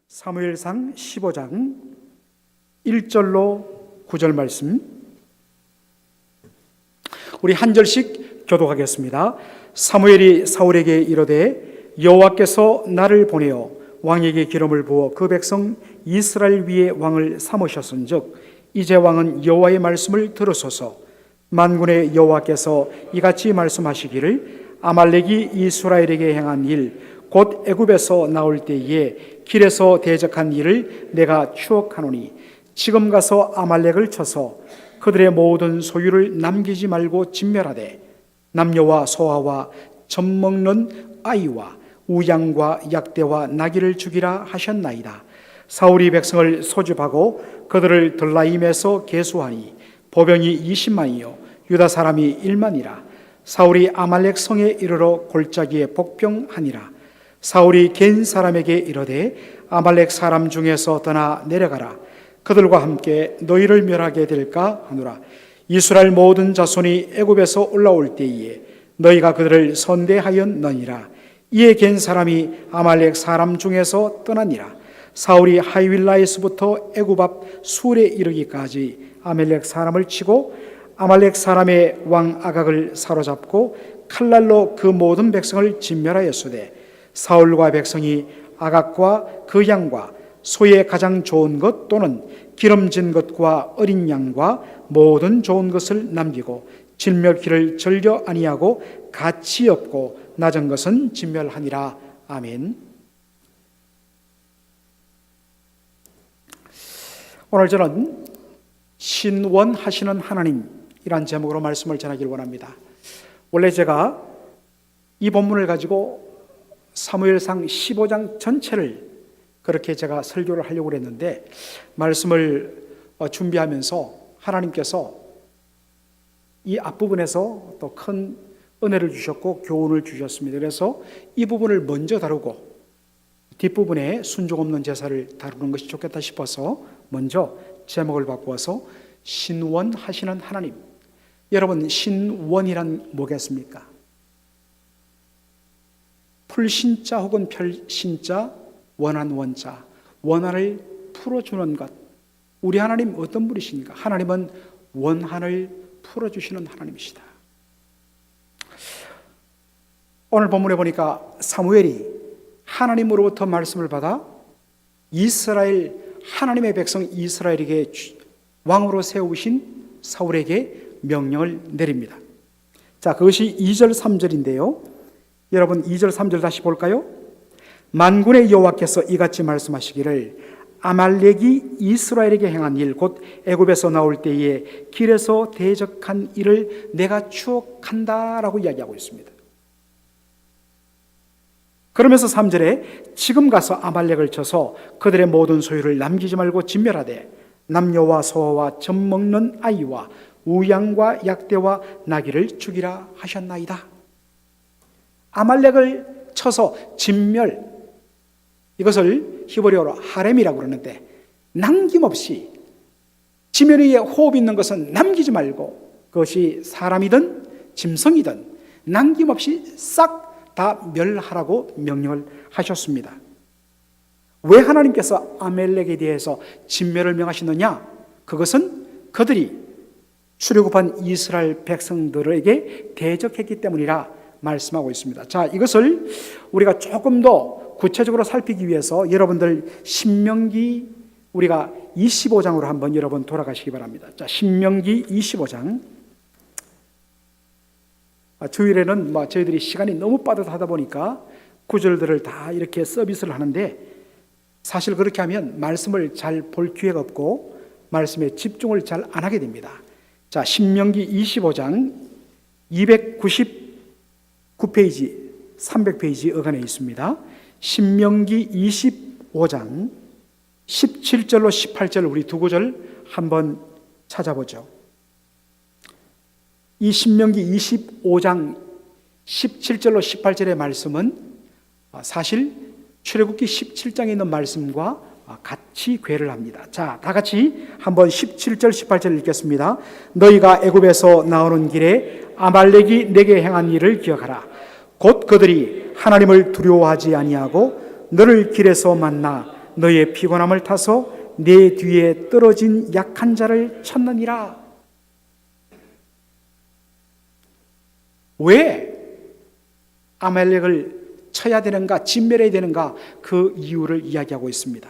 사무엘상 15장 1절로 9절 말씀, 우리 한 절씩 교독하겠습니다. 사무엘이 사울에게 이르되 여호와께서 나를 보내어 왕에게 기름을 부어 그 백성 이스라엘 위에 왕을 삼으셨은즉 이제 왕은 여호와의 말씀을 들으소서. 만군의 여호와께서 이같이 말씀하시기를 아말렉이 이스라엘에게 행한 일 곧 애굽에서 나올 때에 길에서 대적한 일을 내가 추억하노니 지금 가서 아말렉을 쳐서 그들의 모든 소유를 남기지 말고 진멸하되 남녀와 소아와 젖먹는 아이와 우양과 약대와 나귀를 죽이라 하셨나이다. 사울이 백성을 소집하고 그들을 들라임에서 계수하니 보병이 20만이요 유다 사람이 1만이라. 사울이 아말렉 성에 이르러 골짜기에 복병하니라. 사울이 겐 사람에게 이르되 아말렉 사람 중에서 떠나 내려가라. 그들과 함께 너희를 멸하게 될까 하노라. 이스라엘 모든 자손이 애굽에서 올라올 때에 너희가 그들을 선대하였느니라. 이에 겐 사람이 아말렉 사람 중에서 떠나니라. 사울이 하이윌라에서부터 애굽 앞 술에 이르기까지 아말렉 사람을 치고 아말렉 사람의 왕 아각을 사로잡고 칼날로 그 모든 백성을 진멸하였으되 사울과 백성이 아각과 그 양과 소의 가장 좋은 것 또는 기름진 것과 어린 양과 모든 좋은 것을 남기고 진멸기를 절려 아니하고 가치 없고 낮은 것은 진멸하니라. 아멘. 오늘 저는 신원하시는 하나님이란 제목으로 말씀을 전하기를 원합니다. 원래 제가 이 본문을 가지고 사무엘상 15장 전체를 그렇게 제가 설교를 하려고 했는데 말씀을 준비하면서 하나님께서 이 앞부분에서 또 큰 은혜를 주셨고 교훈을 주셨습니다. 그래서 이 부분을 먼저 다루고 뒷부분에 순종 없는 제사를 다루는 것이 좋겠다 싶어서 먼저 제목을 바꾸어서 신원하시는 하나님. 여러분, 신원이란 뭐겠습니까? 풀신자 혹은 별신자, 원한 원자, 원한을 풀어주는 것. 우리 하나님 어떤 분이십니까? 하나님은 원한을 풀어주시는 하나님이시다. 오늘 본문에 보니까 사무엘이 하나님으로부터 말씀을 받아 이스라엘, 하나님의 백성 이스라엘에게 왕으로 세우신 사울에게 명령을 내립니다. 자, 그것이 2절 3절인데요 여러분 2절 3절 다시 볼까요? 만군의 여호와께서 이같이 말씀하시기를 아말렉이 이스라엘에게 행한 일 곧 애굽에서 나올 때에 길에서 대적한 일을 내가 추억한다라고 이야기하고 있습니다. 그러면서 3절에 지금 가서 아말렉을 쳐서 그들의 모든 소유를 남기지 말고 진멸하되 남녀와 소아와 젖먹는 아이와 우양과 약대와 나귀를 죽이라 하셨나이다. 아말렉을 쳐서 진멸, 이것을 히브리어로 하렘이라고 그러는데 남김없이 지면 위에 호흡 있는 것은 남기지 말고 그것이 사람이든 짐승이든 남김없이 싹 다 멸하라고 명령을 하셨습니다. 왜 하나님께서 아말렉에 대해서 진멸을 명하시느냐? 그것은 그들이 출애굽한 이스라엘 백성들에게 대적했기 때문이라 말씀하고 있습니다. 자, 이것을 우리가 조금 더 구체적으로 살피기 위해서 여러분들 신명기 우리가 25장으로 한번 여러분 돌아가시기 바랍니다. 자, 신명기 25장. 주일에는 저희들이 시간이 너무 빠듯하다 보니까 구절들을 다 이렇게 서비스를 하는데 사실 그렇게 하면 말씀을 잘 볼 기회가 없고 말씀에 집중을 잘 안 하게 됩니다. 자, 신명기 25장 299페이지, 300페이지 어간에 있습니다. 신명기 25장 17절로 18절 우리 두 구절 한번 찾아보죠. 이 신명기 25장 17절로 18절의 말씀은 사실 출애굽기 17장에 있는 말씀과 같이 궤를 합니다. 자, 다 같이 한번 17절 18절 읽겠습니다. 너희가 애굽에서 나오는 길에 아말렉이 내게 행한 일을 기억하라. 곧 그들이 하나님을 두려워하지 아니하고 너를 길에서 만나 너의 피곤함을 타서 내 뒤에 떨어진 약한 자를 찾느니라. 왜 아말렉을 쳐야 되는가, 진멸해야 되는가, 그 이유를 이야기하고 있습니다.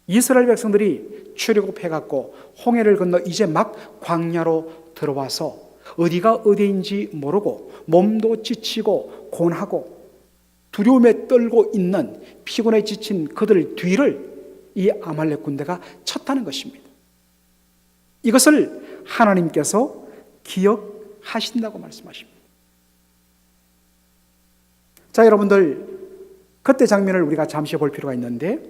이스라엘 백성들이 출애굽해갖고 홍해를 건너 이제 막 광야로 들어와서 어디가 어디인지 모르고 몸도 지치고 곤하고 두려움에 떨고 있는 피곤에 지친 그들 뒤를 이 아말렉 군대가 쳤다는 것입니다. 이것을 하나님께서 기억하신다고 말씀하십니다. 자, 여러분들, 그때 장면을 우리가 잠시 볼 필요가 있는데,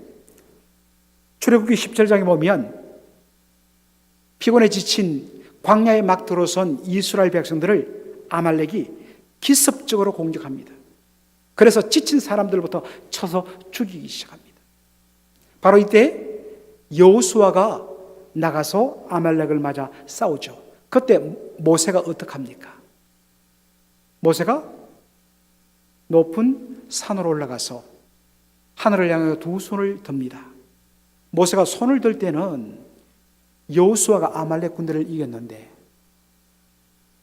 출애굽기 17장에 보면 피곤에 지친 광야에 막 들어선 이스라엘 백성들을 아말렉이 기습적으로 공격합니다. 그래서 지친 사람들부터 쳐서 죽이기 시작합니다. 바로 이때 여호수아가 나가서 아말렉을 맞아 싸우죠. 그때 모세가 어떻게 합니까? 모세가 높은 산으로 올라가서 하늘을 향해 두 손을 듭니다. 모세가 손을 들 때는 여호수아가 아말렉 군대를 이겼는데,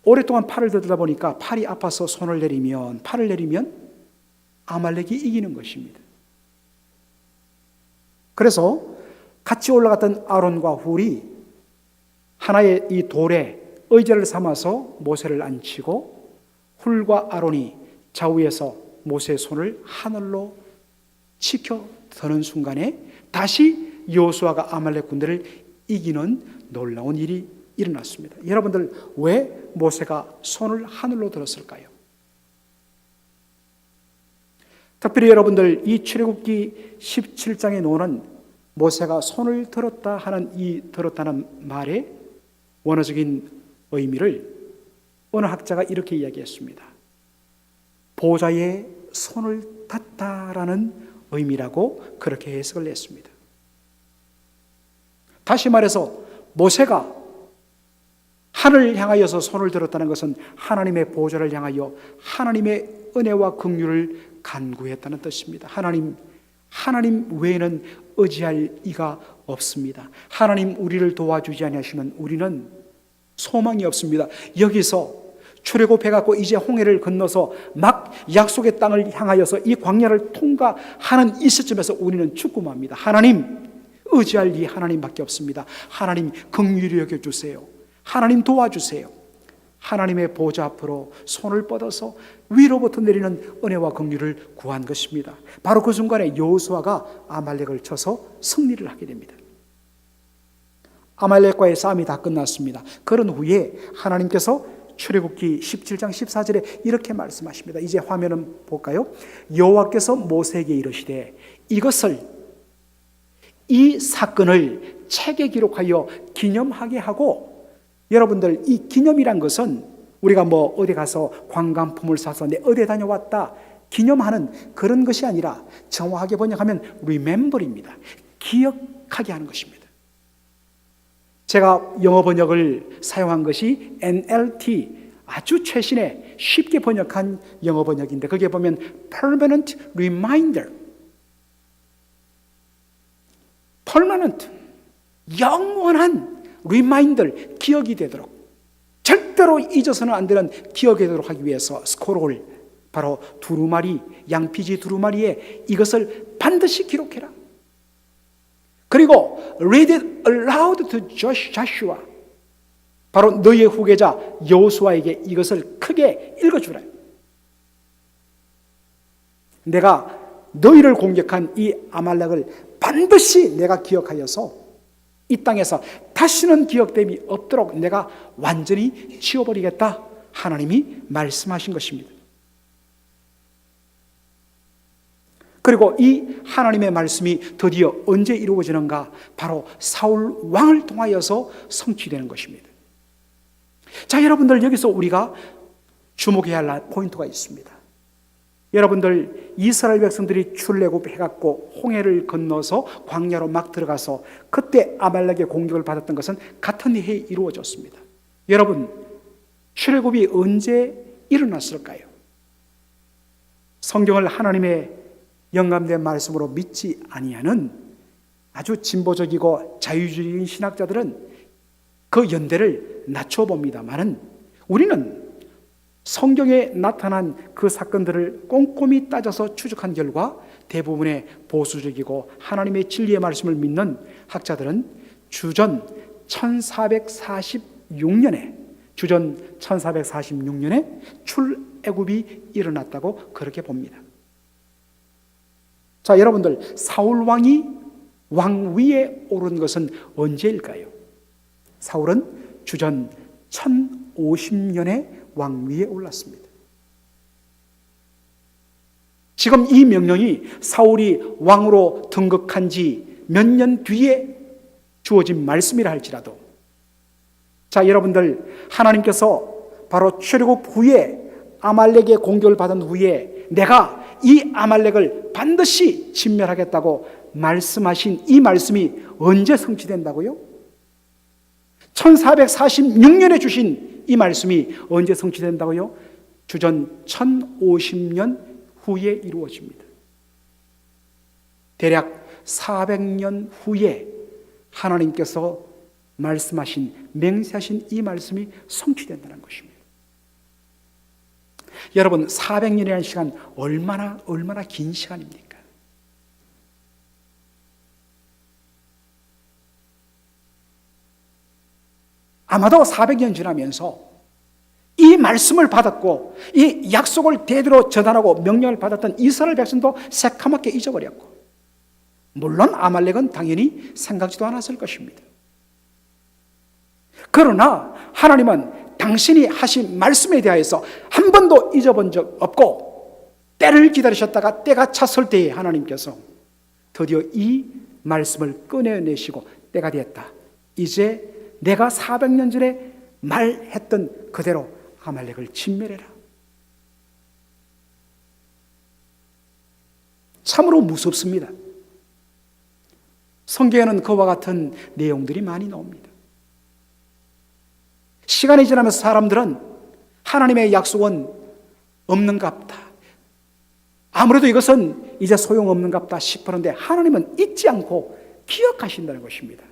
오랫동안 팔을 들다 보니까 팔이 아파서 팔을 내리면 아말렉이 이기는 것입니다. 그래서 같이 올라갔던 아론과 훌이 하나의 이 돌에 의자를 삼아서 모세를 앉히고, 훌과 아론이 좌우에서 모세의 손을 하늘로 치켜 드는 순간에 다시 여호수아가 아말렉 군대를 이기는 놀라운 일이 일어났습니다. 여러분들, 왜 모세가 손을 하늘로 들었을까요? 특별히 여러분들, 이 출애굽기 17장에 나오는 모세가 손을 들었다 하는 이 들었다는 말의 원어적인 의미를 어느 학자가 이렇게 이야기했습니다. 보좌에 손을 닿다라는 의미라고 그렇게 해석을 했습니다. 다시 말해서 모세가 하늘을 향하여서 손을 들었다는 것은 하나님의 보좌를 향하여 하나님의 은혜와 긍휼을 간구했다는 뜻입니다. 하나님 외에는 의지할 이가 없습니다. 하나님 우리를 도와주지 아니하시면 우리는 소망이 없습니다. 여기서 출애굽해갖고 이제 홍해를 건너서 막 약속의 땅을 향하여서 이 광야를 통과하는 이 시점에서 우리는 죽고맙니다. 하나님, 의지할 이 하나님밖에 없습니다. 하나님 긍휼히 여겨주세요. 하나님 도와주세요. 하나님의 보좌 앞으로 손을 뻗어서 위로부터 내리는 은혜와 긍휼을 구한 것입니다. 바로 그 순간에 여호수아가 아말렉을 쳐서 승리를 하게 됩니다. 아말렉과의 싸움이 다 끝났습니다. 그런 후에 하나님께서 출애굽기 17장 14절에 이렇게 말씀하십니다. 이제 화면은 볼까요? 여호와께서 모세에게 이르시되 이 사건을 책에 기록하여 기념하게 하고, 여러분들, 이 기념이란 것은 우리가 어디 가서 관광품을 사서 내 어디에 다녀왔다 기념하는 그런 것이 아니라 정확하게 번역하면 remember입니다. 기억하게 하는 것입니다. 제가 영어 번역을 사용한 것이 NLT, 아주 최신의 쉽게 번역한 영어 번역인데, 거기에 보면 permanent reminder, permanent, 영원한 reminder, 기억이 되도록, 절대로 잊어서는 안 되는 기억이 되도록 하기 위해서 스크롤, 바로 두루마리, 양피지 두루마리에 이것을 반드시 기록해라. 그리고 read it aloud to Joshua, 바로 너의 후계자 여호수아에게 이것을 크게 읽어주라. 내가 너희를 공격한 이 아말렉을 반드시 내가 기억하여서 이 땅에서 다시는 기억됨이 없도록 내가 완전히 치워버리겠다, 하나님이 말씀하신 것입니다. 그리고 이 하나님의 말씀이 드디어 언제 이루어지는가? 바로 사울 왕을 통하여서 성취되는 것입니다. 자, 여러분들, 여기서 우리가 주목해야 할 포인트가 있습니다. 여러분들, 이스라엘 백성들이 출애굽해갖고 홍해를 건너서 광야로 막 들어가서 그때 아말렉의 공격을 받았던 것은 같은 해에 이루어졌습니다. 여러분, 출애굽이 언제 일어났을까요? 성경을 하나님의 영감된 말씀으로 믿지 아니하는 아주 진보적이고 자유주의인 신학자들은 그 연대를 낮춰봅니다만은, 우리는 성경에 나타난 그 사건들을 꼼꼼히 따져서 추적한 결과 대부분의 보수적이고 하나님의 진리의 말씀을 믿는 학자들은 주전 1446년에 출애굽이 일어났다고 그렇게 봅니다. 자, 여러분들, 사울 왕이 왕 위에 오른 것은 언제일까요? 사울은 주전 1050년에 왕 위에 올랐습니다. 지금 이 명령이 사울이 왕으로 등극한 지 몇 년 뒤에 주어진 말씀이라 할지라도, 자, 여러분들, 하나님께서 바로 출애굽 후에 아말렉의 공격을 받은 후에 내가 이 아말렉을 반드시 진멸하겠다고 말씀하신 이 말씀이 언제 성취된다고요? 1446년에 주신 이 말씀이 언제 성취된다고요? 주전 1050년 후에 이루어집니다. 대략 400년 후에 하나님께서 말씀하신, 맹세하신 이 말씀이 성취된다는 것입니다. 여러분, 400년이라는 시간 얼마나 긴 시간입니까? 아마도 400년 지나면서 이 말씀을 받았고 이 약속을 대대로 전하라고 명령을 받았던 이스라엘 백성도 새카맣게 잊어버렸고, 물론 아말렉은 당연히 생각지도 않았을 것입니다. 그러나 하나님은 당신이 하신 말씀에 대하여서 한 번도 잊어본 적 없고, 때를 기다리셨다가 때가 찼을 때에 하나님께서 드디어 이 말씀을 꺼내내시고 때가 되었다, 이제 내가 400년 전에 말했던 그대로 아말렉을 진멸해라. 참으로 무섭습니다. 성경에는 그와 같은 내용들이 많이 나옵니다. 시간이 지나면서 사람들은 하나님의 약속은 없는갑다, 아무래도 이것은 이제 소용없는갑다 싶었는데, 하나님은 잊지 않고 기억하신다는 것입니다.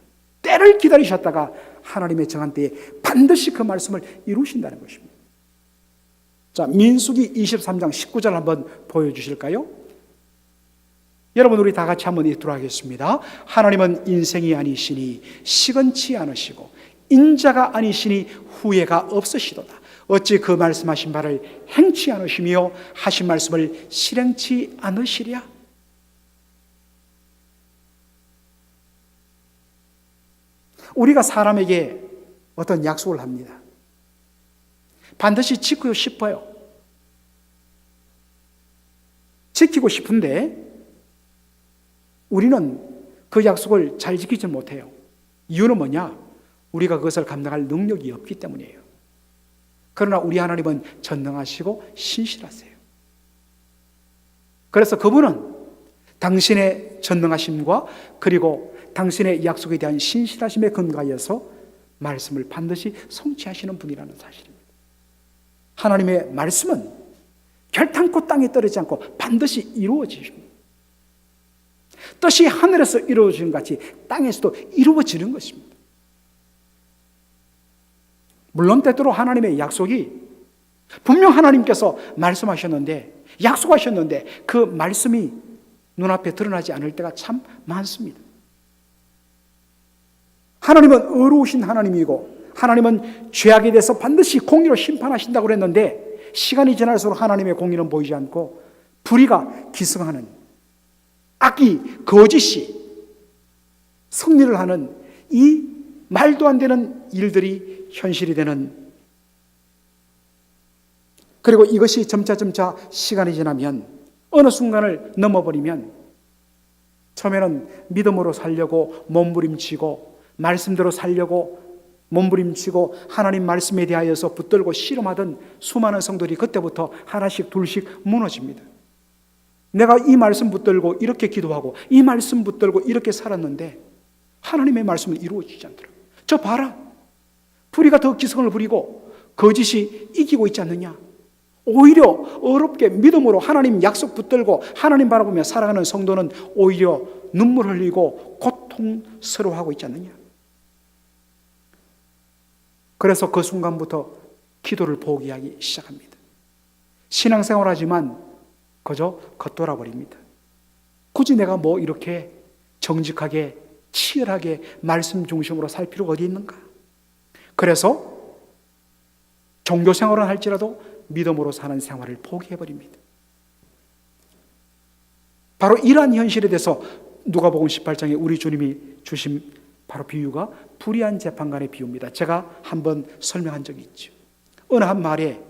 때를 기다리셨다가 하나님의 정한 때에 반드시 그 말씀을 이루신다는 것입니다. 자, 민수기 23장 19절 한번 보여주실까요? 여러분, 우리 다 같이 한번 읽도록 하겠습니다. 하나님은 인생이 아니시니 시건치 않으시고 인자가 아니시니 후회가 없으시도다. 어찌 그 말씀하신 바를 행치 않으시며 하신 말씀을 실행치 않으시랴? 우리가 사람에게 어떤 약속을 합니다. 반드시 지키고 싶어요. 지키고 싶은데 우리는 그 약속을 잘 지키지 못해요. 이유는 뭐냐? 우리가 그것을 감당할 능력이 없기 때문이에요. 그러나 우리 하나님은 전능하시고 신실하세요. 그래서 그분은 당신의 전능하심과 그리고 당신의 약속에 대한 신실하심에 근거하여서 말씀을 반드시 성취하시는 분이라는 사실입니다. 하나님의 말씀은 결탄코 땅에 떨어지지 않고 반드시 이루어지십니다. 뜻이 하늘에서 이루어지는 같이 땅에서도 이루어지는 것입니다. 물론 때때로 하나님의 약속이 분명 하나님께서 말씀하셨는데, 약속하셨는데 그 말씀이 눈앞에 드러나지 않을 때가 참 많습니다. 하나님은 의로우신 하나님이고 하나님은 죄악에 대해서 반드시 공의로 심판하신다고 그랬는데, 시간이 지날수록 하나님의 공의는 보이지 않고 불의가 기승하는, 악이, 거짓이 승리를 하는 이 말도 안 되는 일들이 현실이 되는, 그리고 이것이 점차 시간이 지나면 어느 순간을 넘어버리면 처음에는 믿음으로 살려고 몸부림치고 말씀대로 살려고 몸부림치고 하나님 말씀에 대하여서 붙들고 씨름하던 수많은 성도들이 그때부터 하나씩 둘씩 무너집니다. 내가 이 말씀 붙들고 이렇게 기도하고 이 말씀 붙들고 이렇게 살았는데 하나님의 말씀은 이루어지지 않더라고요. 저 봐라, 불의가 더 기승을 부리고 거짓이 이기고 있지 않느냐. 오히려 어렵게 믿음으로 하나님 약속 붙들고 하나님 바라보며 살아가는 성도는 오히려 눈물 흘리고 고통스러워하고 있지 않느냐. 그래서 그 순간부터 기도를 포기하기 시작합니다. 신앙생활하지만 그저 겉돌아 버립니다. 굳이 내가 뭐 이렇게 정직하게 치열하게 말씀 중심으로 살 필요가 어디 있는가. 그래서 종교생활은 할지라도 믿음으로 사는 생활을 포기해버립니다. 바로 이러한 현실에 대해서 누가복음 18장에 우리 주님이 주신 바로 비유가 불의한 재판관의 비유입니다. 제가 한번 설명한 적이 있죠. 어느 한 마을에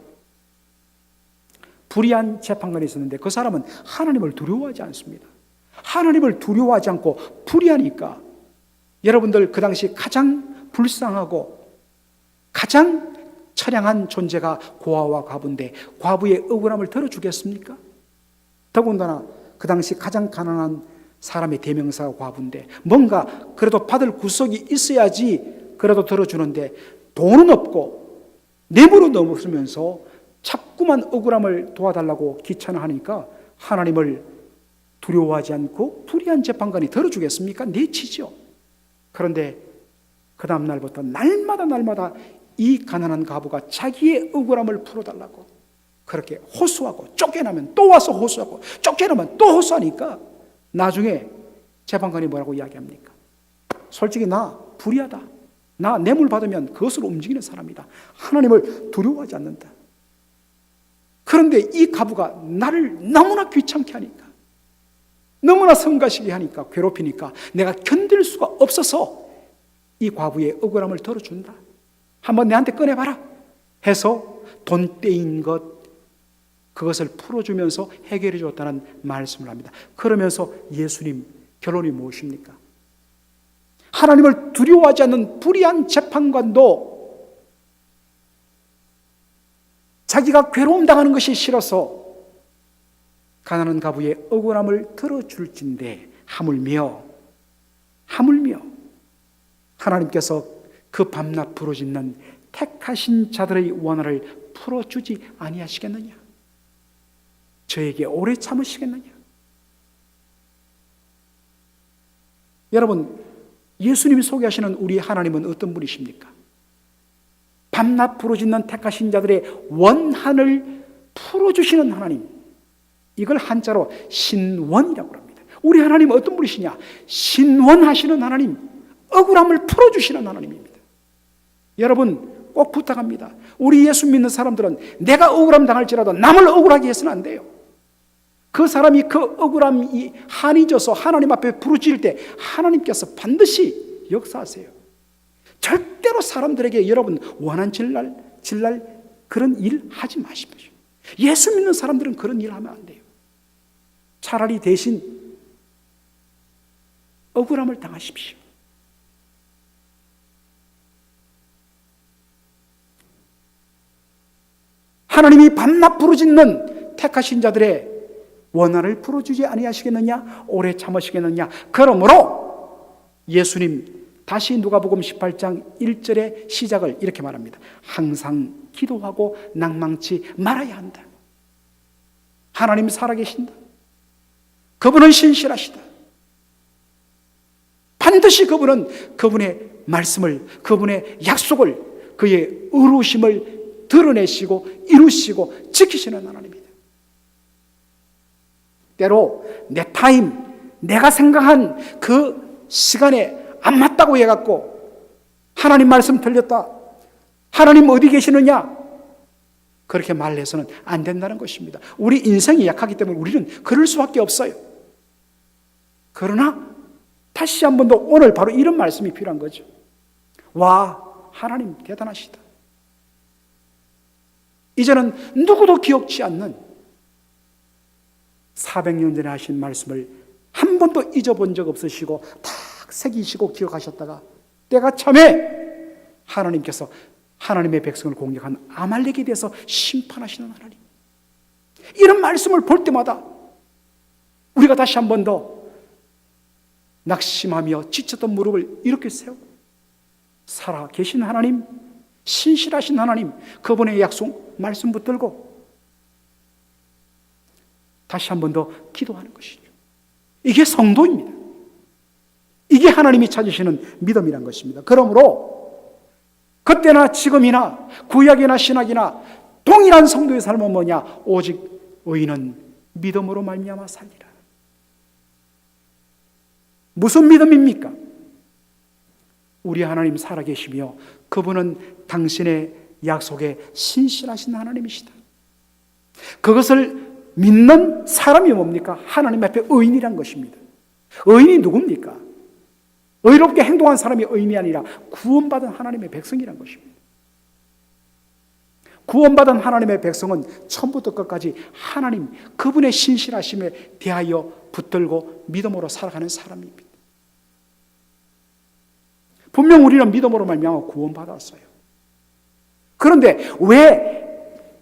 불의한 재판관이 있었는데 그 사람은 하나님을 두려워하지 않습니다. 하나님을 두려워하지 않고 불의하니까 여러분들 그 당시 가장 불쌍하고 가장 처량한 존재가 고아와 과부인데 과부의 억울함을 들어주겠습니까? 더군다나 그 당시 가장 가난한 사람의 대명사가 과부인데 뭔가 그래도 받을 구석이 있어야지 그래도 들어주는데 돈은 없고 뇌물은 넘으면서 자꾸만 억울함을 도와달라고 귀찮아하니까 하나님을 두려워하지 않고 불의한 재판관이 들어주겠습니까? 내치죠. 그런데 그 다음 날부터 날마다 이 가난한 과부가 자기의 억울함을 풀어달라고 그렇게 호소하고 쫓겨나면 또 와서 호소하고 쫓겨나면 또 호소하니까 나중에 재판관이 뭐라고 이야기합니까? 솔직히 나 불의하다. 나 뇌물 받으면 그것으로 움직이는 사람이다. 하나님을 두려워하지 않는다. 그런데 이 과부가 나를 너무나 귀찮게 하니까 너무나 성가시게 하니까 괴롭히니까 내가 견딜 수가 없어서 이 과부의 억울함을 덜어준다. 한번 내한테 꺼내봐라 해서 돈 떼인 것 그것을 풀어주면서 해결해 줬다는 말씀을 합니다. 그러면서 예수님 결론이 무엇입니까? 하나님을 두려워하지 않는 불의한 재판관도 자기가 괴로움 당하는 것이 싫어서 가난한 과부의 억울함을 들어줄진데 하물며 하나님께서 그 밤낮 부르짖는 택하신 자들의 원한을 풀어주지 아니하시겠느냐? 저에게 오래 참으시겠느냐? 여러분, 예수님이 소개하시는 우리 하나님은 어떤 분이십니까? 밤낮 부르짖는 택하신 자들의 원한을 풀어주시는 하나님. 이걸 한자로 신원이라고 합니다. 우리 하나님은 어떤 분이시냐? 신원하시는 하나님, 억울함을 풀어주시는 하나님입니다. 여러분 꼭 부탁합니다. 우리 예수 믿는 사람들은 내가 억울함 당할지라도 남을 억울하게 해서는 안 돼요. 그 사람이 그 억울함이 한이 져서 하나님 앞에 부르짖을 때 하나님께서 반드시 역사하세요. 절대로 사람들에게 여러분 원한 질날 그런 일 하지 마십시오. 예수 믿는 사람들은 그런 일 하면 안 돼요. 차라리 대신 억울함을 당하십시오. 하나님이 밤낮 부르짖는 택하신 자들의 원한을 풀어주지 아니하시겠느냐? 오래 참으시겠느냐? 그러므로 예수님 다시 누가복음 18장 1절의 시작을 이렇게 말합니다. 항상 기도하고 낭망치 말아야 한다. 하나님 살아계신다. 그분은 신실하시다. 반드시 그분은 그분의 말씀을, 그분의 약속을, 그의 의로우심을 드러내시고 이루시고 지키시는 하나님입니다. 때로 내 타임, 내가 생각한 그 시간에 안 맞다고 해갖고 하나님 말씀 틀렸다, 하나님 어디 계시느냐, 그렇게 말해서는 안 된다는 것입니다. 우리 인생이 약하기 때문에 우리는 그럴 수밖에 없어요. 그러나 다시 한 번 더 오늘 바로 이런 말씀이 필요한 거죠. 와, 하나님 대단하시다. 이제는 누구도 기억지 않는 400년 전에 하신 말씀을 한 번도 잊어본 적 없으시고 탁 새기시고 기억하셨다가 때가 참에 하나님께서 하나님의 백성을 공격한 아말렉에 대해서 심판하시는 하나님. 이런 말씀을 볼 때마다 우리가 다시 한 번 더 낙심하며 지쳤던 무릎을 이렇게 세우고 살아 계신 하나님, 신실하신 하나님, 그분의 약속 말씀 붙들고 다시 한 번 더 기도하는 것이죠. 이게 성도입니다. 이게 하나님이 찾으시는 믿음이란 것입니다. 그러므로 그때나 지금이나 구약이나 신약이나 동일한 성도의 삶은 뭐냐? 오직 의인은 믿음으로 말미암아 살리라. 무슨 믿음입니까? 우리 하나님 살아계시며 그분은 당신의 약속에 신실하신 하나님이시다. 그것을 믿는 사람이 뭡니까? 하나님 앞에 의인이란 것입니다. 의인이 누굽니까? 의롭게 행동한 사람이 의인이 아니라 구원받은 하나님의 백성이란 것입니다. 구원받은 하나님의 백성은 처음부터 끝까지 하나님, 그분의 신실하심에 대하여 붙들고 믿음으로 살아가는 사람입니다. 분명 우리는 믿음으로 말미암아 구원받았어요. 그런데 왜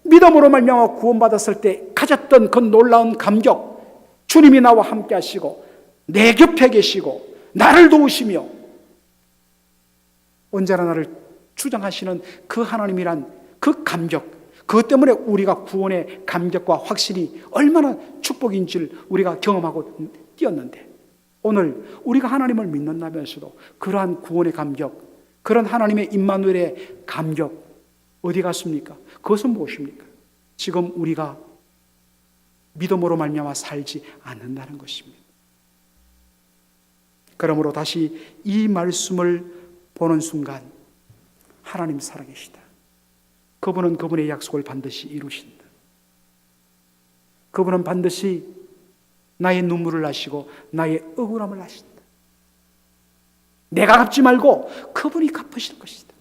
믿음으로 말미암아 구원받았을 때 가졌던 그 놀라운 감격, 주님이 나와 함께 하시고 내 곁에 계시고 나를 도우시며 언제나 나를 주장하시는 그 하나님이란 그 감격, 그것 때문에 우리가 구원의 감격과 확신이 얼마나 축복인지를 우리가 경험하고 뛰었는데, 오늘 우리가 하나님을 믿는다면서도 그러한 구원의 감격, 그런 하나님의 임마누엘의 감격 어디 갔습니까? 그것은 무엇입니까? 지금 우리가 믿음으로 말미암아 살지 않는다는 것입니다. 그러므로 다시 이 말씀을 보는 순간 하나님 살아계시다. 그분은 그분의 약속을 반드시 이루신다. 그분은 반드시 나의 눈물을 아시고 나의 억울함을 아신다. 내가 갚지 말고 그분이 갚으실 것이다.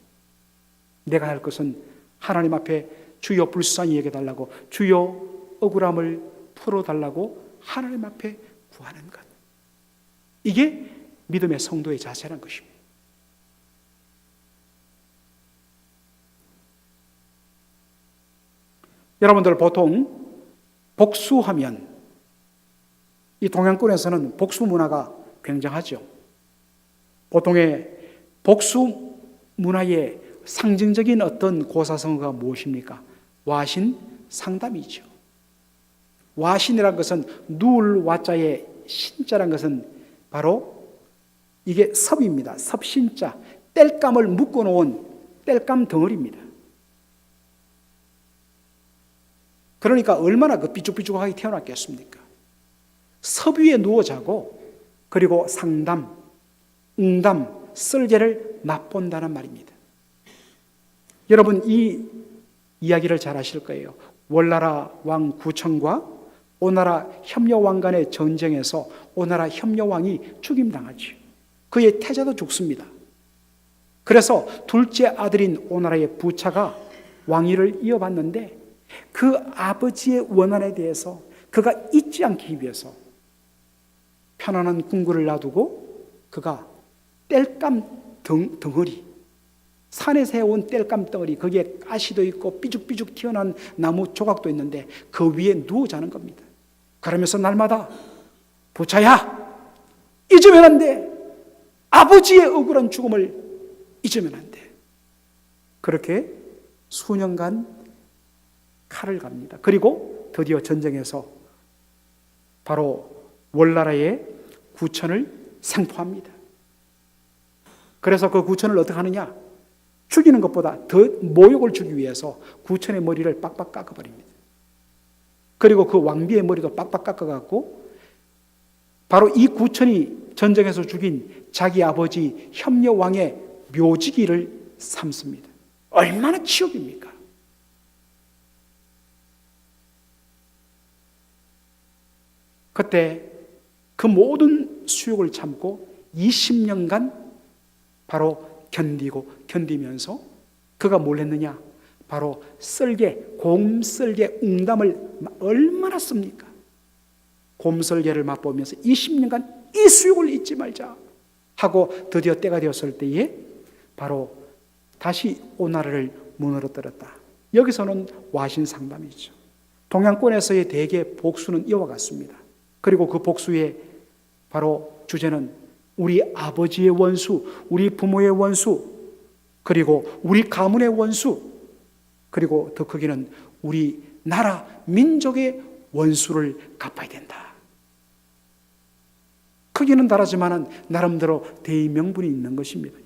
내가 할 것은 하나님 앞에 주여 불쌍히 여겨달라고, 주여 억울함을 풀어달라고 하나님 앞에 구하는 것. 이게 믿음의 성도의 자세라는 것입니다. 여러분들 보통 복수하면, 이 동양권에서는 복수 문화가 굉장하죠. 보통의 복수 문화의 상징적인 어떤 고사성어가 무엇입니까? 와신 상담이죠. 와신이라는 것은 누울 와자의 신자라는 것은 바로 이게 섭입니다. 섭신자, 땔감을 묶어놓은 땔감 덩어리입니다. 그러니까 얼마나 그 삐죽삐죽하게 태어났겠습니까? 섭 위에 누워 자고, 그리고 상담, 응담, 썰개를 맛본다는 말입니다. 여러분 이 이야기를 잘 아실 거예요. 월나라 왕 구청과 오나라 협려왕 간의 전쟁에서 오나라 협려왕이 죽임당하죠. 그의 태자도 죽습니다. 그래서 둘째 아들인 오나라의 부차가 왕위를 이어받는데, 그 아버지의 원한에 대해서 그가 잊지 않기 위해서 편안한 궁궐을 놔두고 그가 땔감 덩어리, 산에서 해온 땔감 덩어리, 거기에 가시도 있고 삐죽삐죽 튀어나온 나무 조각도 있는데 그 위에 누워 자는 겁니다. 그러면서 날마다 부차야, 잊으면 안 돼. 아버지의 억울한 죽음을 잊으면 안 돼. 그렇게 수년간 칼을 갑니다. 그리고 드디어 전쟁에서 바로 월나라의 구천을 생포합니다. 그래서 그 구천을 어떻게 하느냐? 죽이는 것보다 더 모욕을 주기 위해서 구천의 머리를 빡빡 깎아버립니다. 그리고 그 왕비의 머리도 빡빡 깎아갖고 바로 이 구천이 전쟁에서 죽인 자기 아버지 협려왕의 묘지기를 삼습니다. 얼마나 치욕입니까? 그때 그 모든 수욕을 참고 20년간 바로 견디면서 그가 뭘 했느냐? 바로 썰개, 곰썰개 웅담을 얼마나 씁니까? 곰썰개를 맛보면서 20년간 이 수욕을 잊지 말자 하고 드디어 때가 되었을 때에 바로 다시 오나라를 무너뜨렸다. 여기서는 와신상담이죠. 동양권에서의 대개 복수는 이와 같습니다. 그리고 그 복수의 바로 주제는 우리 아버지의 원수, 우리 부모의 원수, 그리고 우리 가문의 원수, 그리고 더 크게는 우리 나라 민족의 원수를 갚아야 된다. 크기는 다르지만 나름대로 대의명분이 있는 것입니다.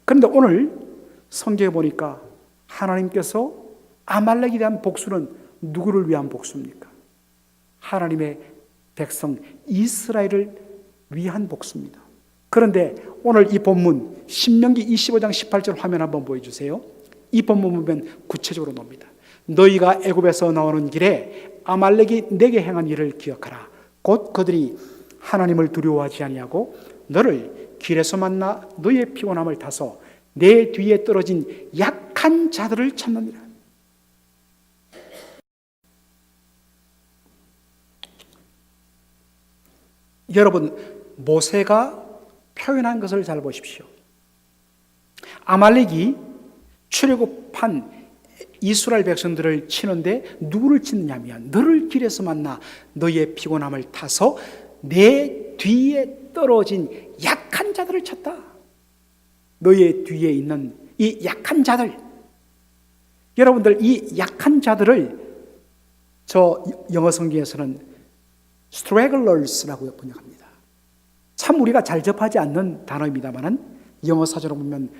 그런데 오늘 성경에 보니까 하나님께서 아말렉에 대한 복수는 누구를 위한 복수입니까? 하나님의 백성 이스라엘을 위한 복수입니다. 그런데 오늘 이 본문 신명기 25장 18절 화면 한번 보여주세요. 이 본문 보면 구체적으로 나옵니다. 너희가 애굽에서 나오는 길에 아말렉이 내게 행한 일을 기억하라. 곧 그들이 하나님을 두려워하지 아니하고 너를 길에서 만나 너의 피곤함을 타서 내 뒤에 떨어진 약한 자들을 찾느니라. 여러분, 모세가 표현한 것을 잘 보십시오. 아말렉이 출애굽한 이스라엘 백성들을 치는데 누구를 치느냐면 너를 길에서 만나 너의 피곤함을 타서 내 뒤에 떨어진 약한 자들을 찾다. 너의 뒤에 있는 이 약한 자들, 여러분들 이 약한 자들을 저 영어 성경에서는 stragglers라고 번역합니다. 참 우리가 잘 접하지 않는 단어입니다만 영어 사전을 보면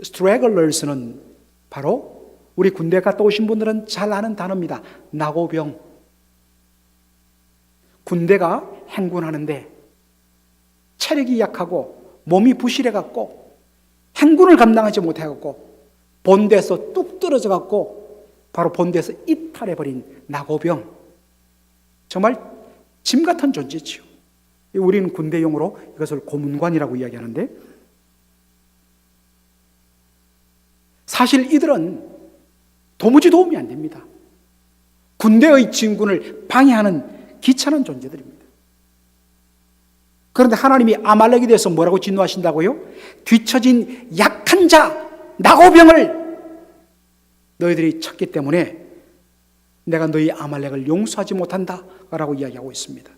stragglers는 바로 우리 군대 갔다 오신 분들은 잘 아는 단어입니다. 나고병. 군대가 행군하는데 체력이 약하고 몸이 부실해갖고 행군을 감당하지 못해갖고 본대에서 뚝 떨어져갖고 바로 본대에서 이탈해버린 나고병. 정말 짐 같은 존재지요. 우리는 군대용으로 이것을 고문관이라고 이야기하는데 사실 이들은 도무지 도움이 안 됩니다. 군대의 진군을 방해하는 귀찮은 존재들입니다. 그런데 하나님이 아말렉에 대해서 뭐라고 진노하신다고요? 뒤처진 약한 자, 나고병을 너희들이 쳤기 때문에 내가 너희 아말렉을 용서하지 못한다 라고 이야기하고 있습니다.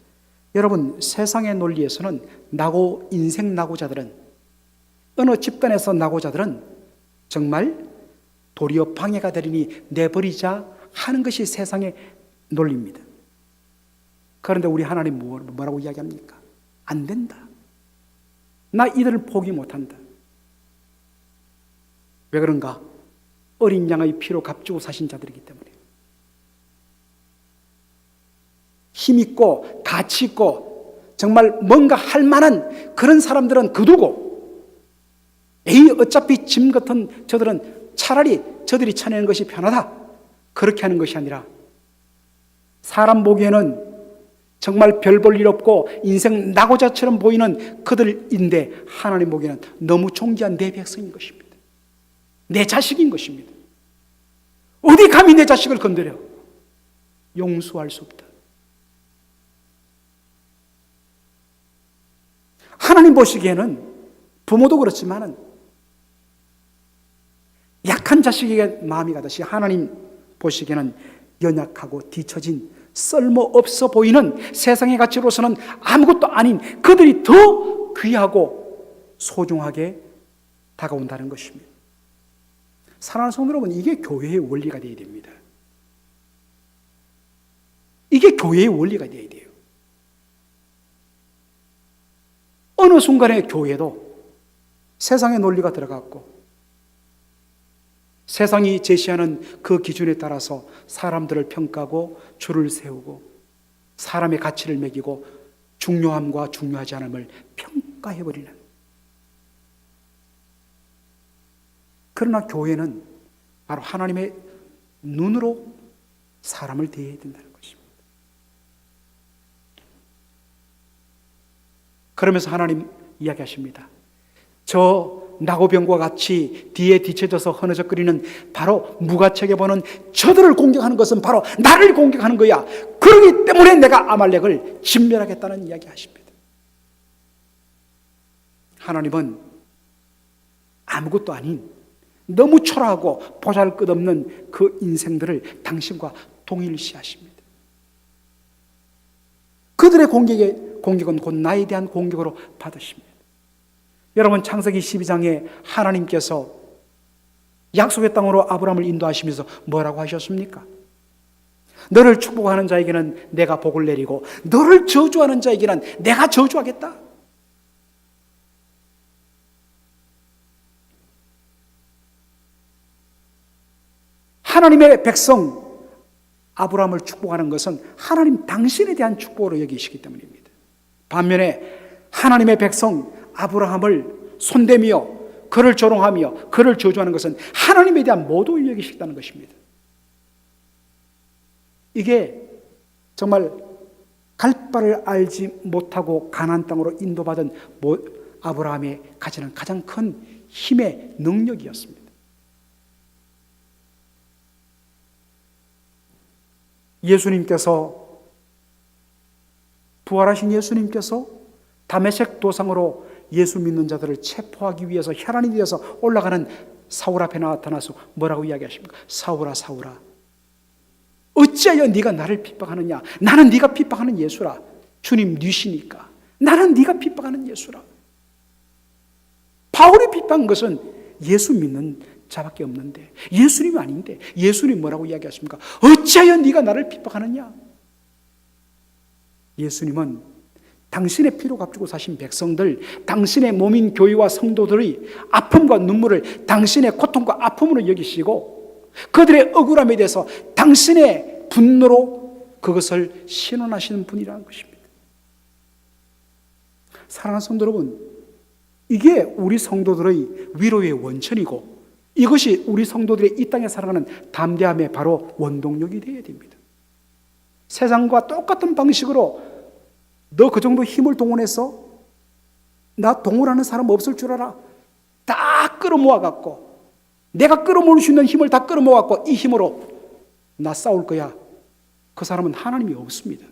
여러분, 세상의 논리에서는 인생 낙오자들은, 어느 집단에서 낙오자들은 정말 도리어 방해가 되리니 내버리자 하는 것이 세상의 논리입니다. 그런데 우리 하나님 뭐라고 이야기합니까? 안 된다. 나 이들을 포기 못한다. 왜 그런가? 어린 양의 피로 값주고 사신 자들이기 때문에. 힘있고 가치 있고 정말 뭔가 할 만한 그런 사람들은 그두고 어차피 짐 같은 저들은 차라리 저들이 쳐내는 것이 편하다 그렇게 하는 것이 아니라 사람 보기에는 정말 별 볼 일 없고 인생 낙오자처럼 보이는 그들인데 하나님 보기에는 너무 존귀한 내 백성인 것입니다. 내 자식인 것입니다. 어디 감히 내 자식을 건드려? 용서할 수 없다. 하나님 보시기에는 부모도 그렇지만 약한 자식에게 마음이 가듯이 하나님 보시기에는 연약하고 뒤처진 쓸모없어 보이는 세상의 가치로서는 아무것도 아닌 그들이 더 귀하고 소중하게 다가온다는 것입니다. 사랑하는 성도 여러분, 이게 교회의 원리가 되어야 됩니다. 이게 교회의 원리가 되어야 돼요. 어느 순간에 교회도 세상의 논리가 들어갔고 세상이 제시하는 그 기준에 따라서 사람들을 평가하고 줄을 세우고 사람의 가치를 매기고 중요함과 중요하지 않음을 평가해버리는. 그러나 교회는 바로 하나님의 눈으로 사람을 대해야 된다는 것입니다. 그러면서 하나님 이야기하십니다. 저 나고병과 같이 뒤에 뒤쳐져서 흐느적거리는 바로 무가책에 보는 저들을 공격하는 것은 바로 나를 공격하는 거야. 그러기 때문에 내가 아말렉을 진멸하겠다는 이야기 하십니다. 하나님은 아무것도 아닌 너무 초라하고 보잘것없는 그 인생들을 당신과 동일시하십니다. 그들의 공격은 곧 나에 대한 공격으로 받으십니다. 여러분, 창세기 12장에 하나님께서 약속의 땅으로 아브라함을 인도하시면서 뭐라고 하셨습니까? 너를 축복하는 자에게는 내가 복을 내리고 너를 저주하는 자에게는 내가 저주하겠다. 하나님의 백성 아브라함을 축복하는 것은 하나님 당신에 대한 축복으로 여기시기 때문입니다. 반면에 하나님의 백성 아브라함을 손대며 그를 조롱하며 그를 저주하는 것은 하나님에 대한 모독을 여기시다는 것입니다. 이게 정말 갈 바를 알지 못하고 가나안 땅으로 인도받은 아브라함이 가지는 가장 큰 힘의 능력이었습니다. 예수님께서, 부활하신 예수님께서 다메섹 도상으로 예수 믿는 자들을 체포하기 위해서 혈안이 되어서 올라가는 사울 앞에 나타나서 뭐라고 이야기하십니까? 사울아 사울아, 어찌하여 네가 나를 핍박하느냐? 나는 네가 핍박하는 예수라. 주님 니시니까 나는 네가 핍박하는 예수라. 바울이 핍박한 것은 예수 믿는 자밖에 없는데, 예수님이 아닌데 예수님 뭐라고 이야기하십니까? 어찌하여 네가 나를 핍박하느냐? 예수님은 당신의 피로 값주고 사신 백성들, 당신의 몸인 교회와 성도들의 아픔과 눈물을 당신의 고통과 아픔으로 여기시고 그들의 억울함에 대해서 당신의 분노로 그것을 신원하시는 분이라는 것입니다. 사랑하는 성도 여러분, 이게 우리 성도들의 위로의 원천이고 이것이 우리 성도들의 이 땅에 살아가는 담대함의 바로 원동력이 되어야 됩니다. 세상과 똑같은 방식으로 너 그 정도 힘을 동원해서 나 동원하는 사람 없을 줄 알아. 다 끌어모아갖고 내가 끌어모을 수 있는 힘을 다 끌어모아갖고 이 힘으로 나 싸울 거야. 그 사람은 하나님이 없습니다.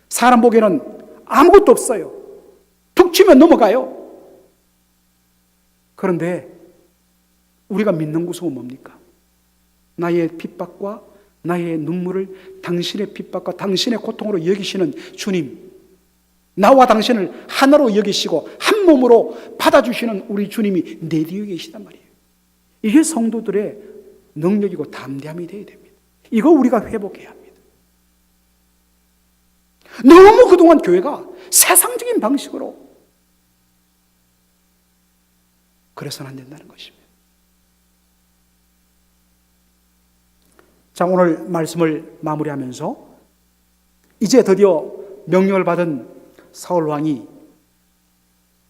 사람 보기에는 아무것도 없어요. 툭 치면 넘어가요. 그런데 우리가 믿는 구석은 뭡니까? 나의 핍박과 나의 눈물을 당신의 핍박과 당신의 고통으로 여기시는 주님, 나와 당신을 하나로 여기시고 한 몸으로 받아주시는 우리 주님이 내 뒤에 계시단 말이에요. 이게 성도들의 능력이고 담대함이 되어야 됩니다. 이거 우리가 회복해야 합니다. 너무 그동안 교회가 세상적인 방식으로 그래서는 안 된다는 것입니다. 자, 오늘 말씀을 마무리하면서 이제 드디어 명령을 받은 사울 왕이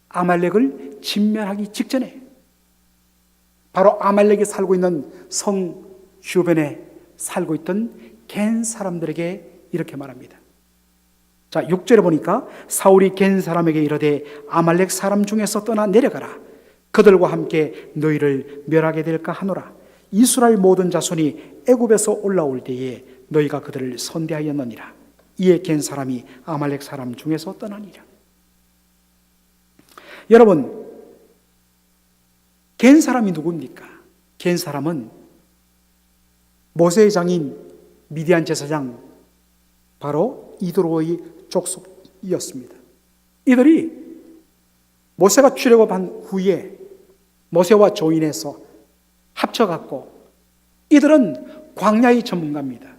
아말렉을 진멸하기 직전에 바로 아말렉이 살고 있는 성 주변에 살고 있던 겐 사람들에게 이렇게 말합니다. 자, 6절에 보니까 사울이 겐 사람에게 이르되 아말렉 사람 중에서 떠나 내려가라. 그들과 함께 너희를 멸하게 될까 하노라. 이스라엘 모든 자손이 애굽에서 올라올 때에 너희가 그들을 선대하였느니라. 이에 겐 사람이 아말렉 사람 중에서 떠나니라. 여러분, 겐 사람이 누굽니까? 겐 사람은 모세의 장인 미디안 제사장 바로 이드로의 족속이었습니다. 이들이 모세가 출애굽한 후에 모세와 조인해서 합쳐갖고 이들은 광야의 전문가입니다.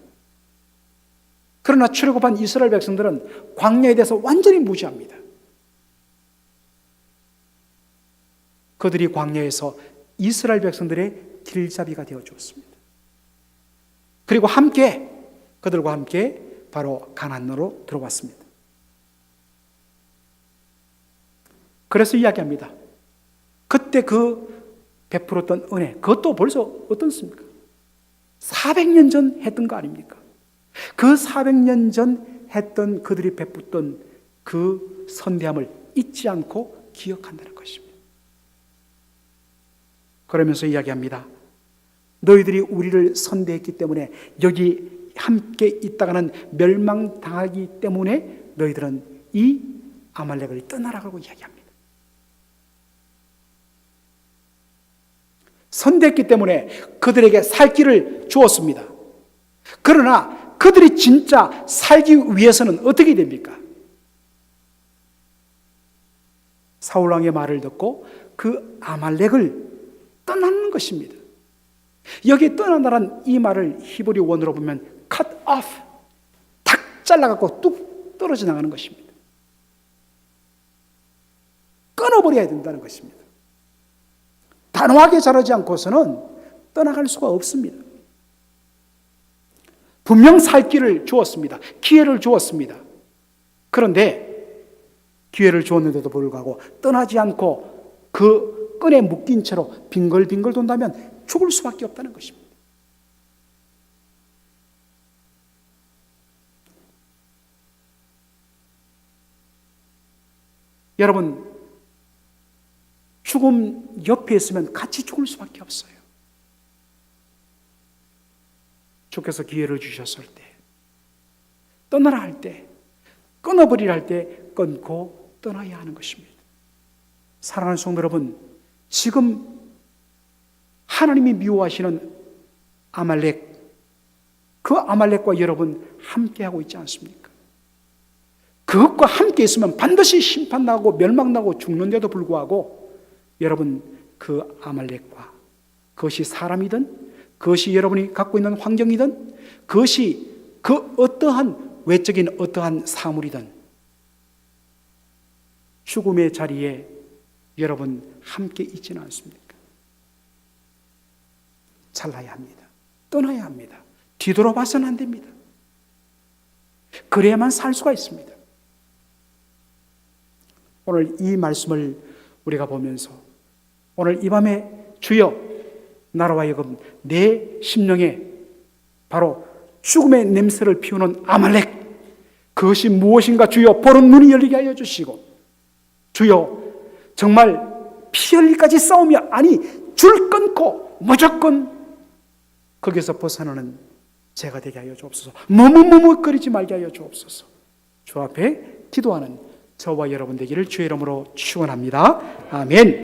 그러나 출애굽한 이스라엘 백성들은 광야에 대해서 완전히 무지합니다. 그들이 광야에서 이스라엘 백성들의 길잡이가 되어 주었습니다. 그리고 그들과 함께 바로 가나안으로 들어왔습니다. 그래서 이야기합니다. 그때 그 베풀었던 은혜, 그것도 벌써 어떻습니까? 400년 전 했던 거 아닙니까? 그 400년 전 했던 그들이 베풀었던 그 선대함을 잊지 않고 기억한다는 것입니다. 그러면서 이야기합니다. 너희들이 우리를 선대했기 때문에 여기 함께 있다가는 멸망당하기 때문에 너희들은 이 아말렉을 떠나라고 이야기합니다. 선대했기 때문에 그들에게 살 길을 주었습니다. 그러나 그들이 진짜 살기 위해서는 어떻게 됩니까? 사울왕의 말을 듣고 그 아말렉을 떠나는 것입니다. 여기에 떠난다는 이 말을 히브리 원어로 보면 cut off, 탁 잘라갖고 뚝 떨어져 나가는 것입니다. 끊어버려야 된다는 것입니다. 단호하게 자르지 않고서는 떠나갈 수가 없습니다. 분명 살 길을 주었습니다. 기회를 주었습니다. 그런데 기회를 주었는데도 불구하고 떠나지 않고 그 끈에 묶인 채로 빙글빙글 돈다면 죽을 수밖에 없다는 것입니다. 여러분, 죽음 옆에 있으면 같이 죽을 수밖에 없어요. 주께서 기회를 주셨을 때, 떠나라 할 때, 끊어버리라 할 때 끊고 떠나야 하는 것입니다. 사랑하는 성도 여러분, 지금 하나님이 미워하시는 아말렉, 그 아말렉과 여러분 함께하고 있지 않습니까? 그것과 함께 있으면 반드시 심판나고 멸망나고 죽는데도 불구하고 여러분 그 아말렉과, 그것이 사람이든 그것이 여러분이 갖고 있는 환경이든 그것이 그 어떠한 외적인 어떠한 사물이든 죽음의 자리에 여러분 함께 있지는 않습니까? 잘라야 합니다. 떠나야 합니다. 뒤돌아봐서는 안 됩니다. 그래야만 살 수가 있습니다. 오늘 이 말씀을 우리가 보면서 오늘 이 밤에 주여 나로 하여금 내 심령에 바로 죽음의 냄새를 피우는 아말렉, 그것이 무엇인가 주여 보는 눈이 열리게 하여 주시고, 주여 정말 피 흘릴까지 싸움이 아니 줄 끊고 무조건 거기서 벗어나는 제가 되게 하여 주옵소서. 머뭇머뭇거리지 말게 하여 주옵소서. 주 앞에 기도하는 저와 여러분 되기를 주의 이름으로 축원합니다. 아멘.